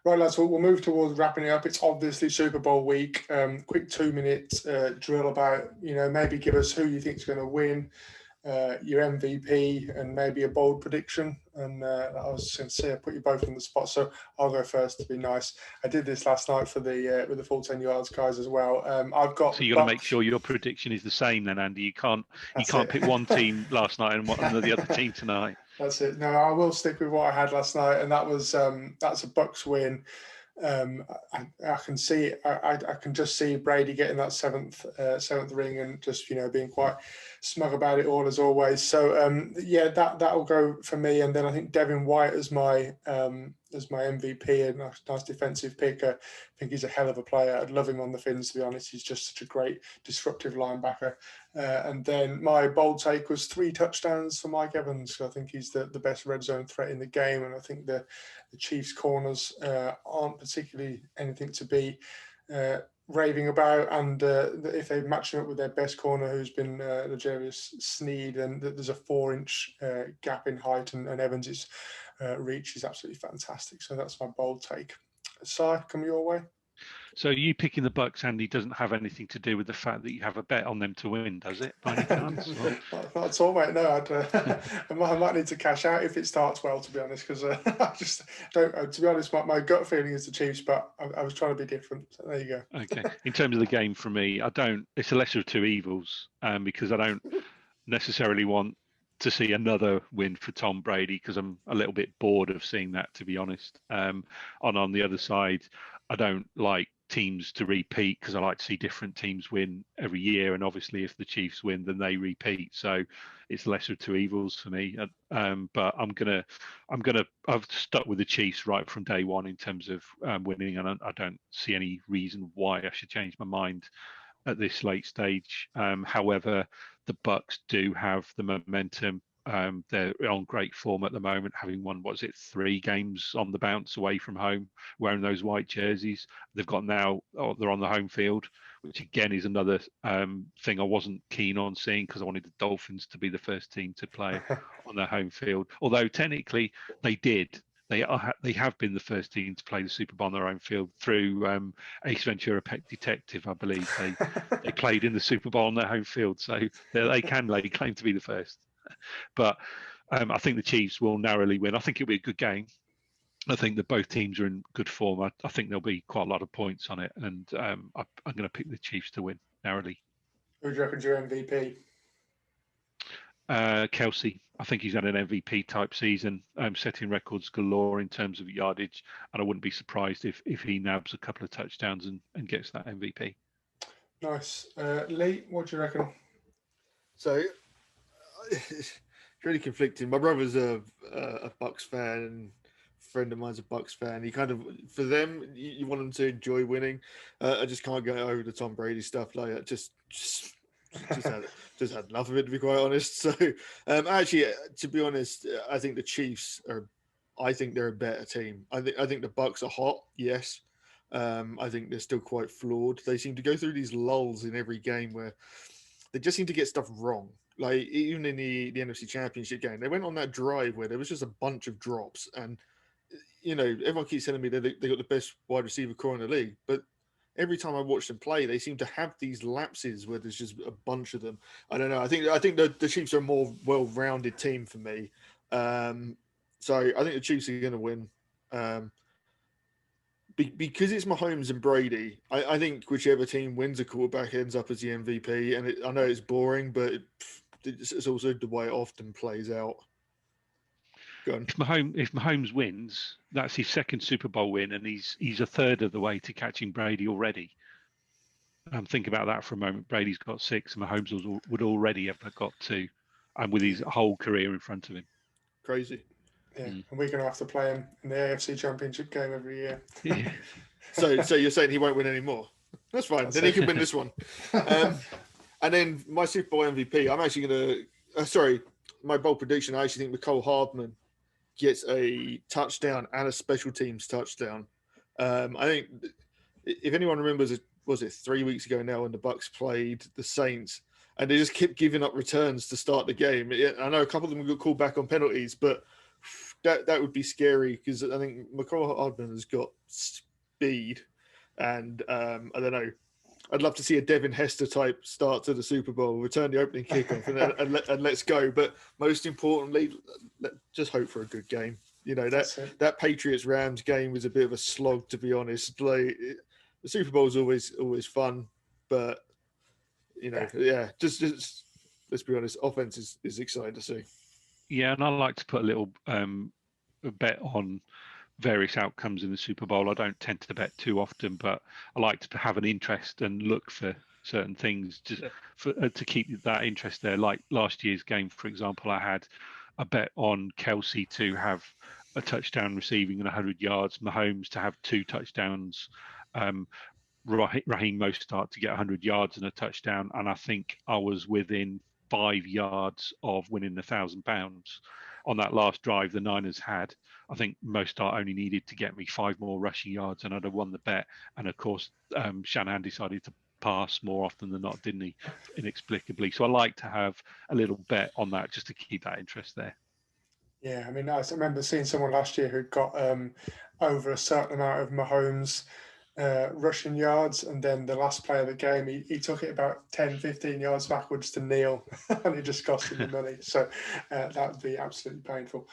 Right, lads, we'll move towards wrapping it up. It's obviously Super Bowl week. Quick 2-minute drill about, maybe give us who you think is going to win, your MVP, and maybe a bold prediction. And I was sincere, put you both on the spot, so I'll go first to be nice. I did this last night for the with the full 10 yards guys as well. I've got. So you got to make sure your prediction is the same, then, Andy. You can't pick one team last night and the other team tonight. That's it. No, I will stick with what I had last night, and that was that's a Bucks win. I can see it. I can just see Brady getting that seventh ring and just being quite smug about it all as always. So that'll go for me. And then I think Devin White as my MVP, and a nice defensive pick. I think he's a hell of a player. I'd love him on the Fins, to be honest. He's just such a great disruptive linebacker. And then my bold take was 3 touchdowns for Mike Evans. I think he's the best red zone threat in the game, and I think the Chiefs' corners aren't particularly anything to be raving about. And if they match him up with their best corner, who's been L'Jarius Sneed, and there's a 4-inch gap in height, and Evans' reach is absolutely fantastic. So that's my bold take. Si, come your way. So you picking the Bucks, Andy, doesn't have anything to do with the fact that you have a bet on them to win, does it? By any chance? Not at all, mate. No, I might need to cash out if it starts well, to be honest, because I just don't. To be honest, my gut feeling is the Chiefs, but I was trying to be different. So there you go. Okay. In terms of the game, for me, it's a lesser of two evils, because I don't necessarily want to see another win for Tom Brady, because I'm a little bit bored of seeing that, to be honest. On the other side, I don't like teams to repeat, because I like to see different teams win every year, and obviously if the Chiefs win, then they repeat. So it's lesser of two evils for me. But I've stuck with the Chiefs right from day one in terms of winning, and I don't see any reason why I should change my mind at this late stage. However, the Bucks do have the momentum. They're on great form at the moment, having won 3 games on the bounce away from home, wearing those white jerseys. They've got now, they're on the home field, which again is another thing I wasn't keen on seeing, because I wanted the Dolphins to be the first team to play on their home field. Although technically they did. They have been the first team to play the Super Bowl on their own field through Ace Ventura: Pet Detective, I believe. They played in the Super Bowl on their home field, so they can lay claim to be the first. But I think the Chiefs will narrowly win. I think it'll be a good game. I think that both teams are in good form. I think there'll be quite a lot of points on it, and I'm going to pick the Chiefs to win narrowly. Who do you reckon's your MVP? Kelsey. I think he's had an MVP type season, setting records galore in terms of yardage, and I wouldn't be surprised if he nabs a couple of touchdowns and gets that MVP. Nice. Lee, what do you reckon? So it's really conflicting. My brother's a Bucks fan, and a friend of mine's a Bucks fan. He kind of, for them, you want them to enjoy winning. I just can't get over the Tom Brady stuff. Like that. Just had enough of it, to be quite honest. So actually, to be honest, I think the Chiefs are. I think they're a better team. I think the Bucks are hot. Yes. I think they're still quite flawed. They seem to go through these lulls in every game where they just seem to get stuff wrong. Like even in the NFC Championship game, they went on that drive where there was just a bunch of drops, and everyone keeps telling me that they got the best wide receiver core in the league, but every time I watch them play, they seem to have these lapses where there's just a bunch of them. I don't know. I think the Chiefs are a more well-rounded team for me. So I think the Chiefs are going to win. Because it's Mahomes and Brady, I think whichever team wins a quarterback ends up as the MVP. And I know it's boring, but it's also the way it often plays out. Go on. If Mahomes wins, that's his second Super Bowl win, and he's a third of the way to catching Brady already. Think about that for a moment. Brady's got 6, and Mahomes would already have got 2, and with his whole career in front of him. Crazy. Yeah, and we're going to have to play him in the AFC Championship game every year. Yeah. So you're saying he won't win anymore? That's fine. Then he can win this one. And then my Super Bowl MVP, I'm actually going to my bold prediction, I actually think Mecole Hardman gets a touchdown and a special teams touchdown. I think if anyone remembers, was it 3 weeks ago now when the Bucks played the Saints and they just kept giving up returns to start the game. I know a couple of them got called back on penalties, but that would be scary because I think McCall Hardman has got speed, and I don't know. I'd love to see a Devin Hester type start to the Super Bowl, return the opening kickoff, and let's go. But most importantly, just hope for a good game. You know, that Patriots Rams game was a bit of a slog, to be honest. Like, the Super Bowl is always fun, but you know, just let's be honest, offense is exciting to see. Yeah, and I like to put a little bet on various outcomes in the Super Bowl. I don't tend to bet too often, but I like to have an interest and look for certain things just to keep that interest there. Like last year's game, for example, I had a bet on Kelsey to have a touchdown receiving and 100 yards, Mahomes to have 2 touchdowns, Raheem Mostert to get 100 yards and a touchdown, and I think I was within 5 yards of winning £1,000 on that last drive the Niners had. I think Mostert only needed to get me 5 more rushing yards, and I'd have won the bet. And of course, Shanahan decided to pass more often than not, didn't he? Inexplicably. So I like to have a little bet on that just to keep that interest there. Yeah, I mean, I remember seeing someone last year who got over a certain amount of Mahomes rushing yards, and then the last play of the game, he took it about 10, 15 yards backwards to kneel, and it just cost him the money. So that would be absolutely painful.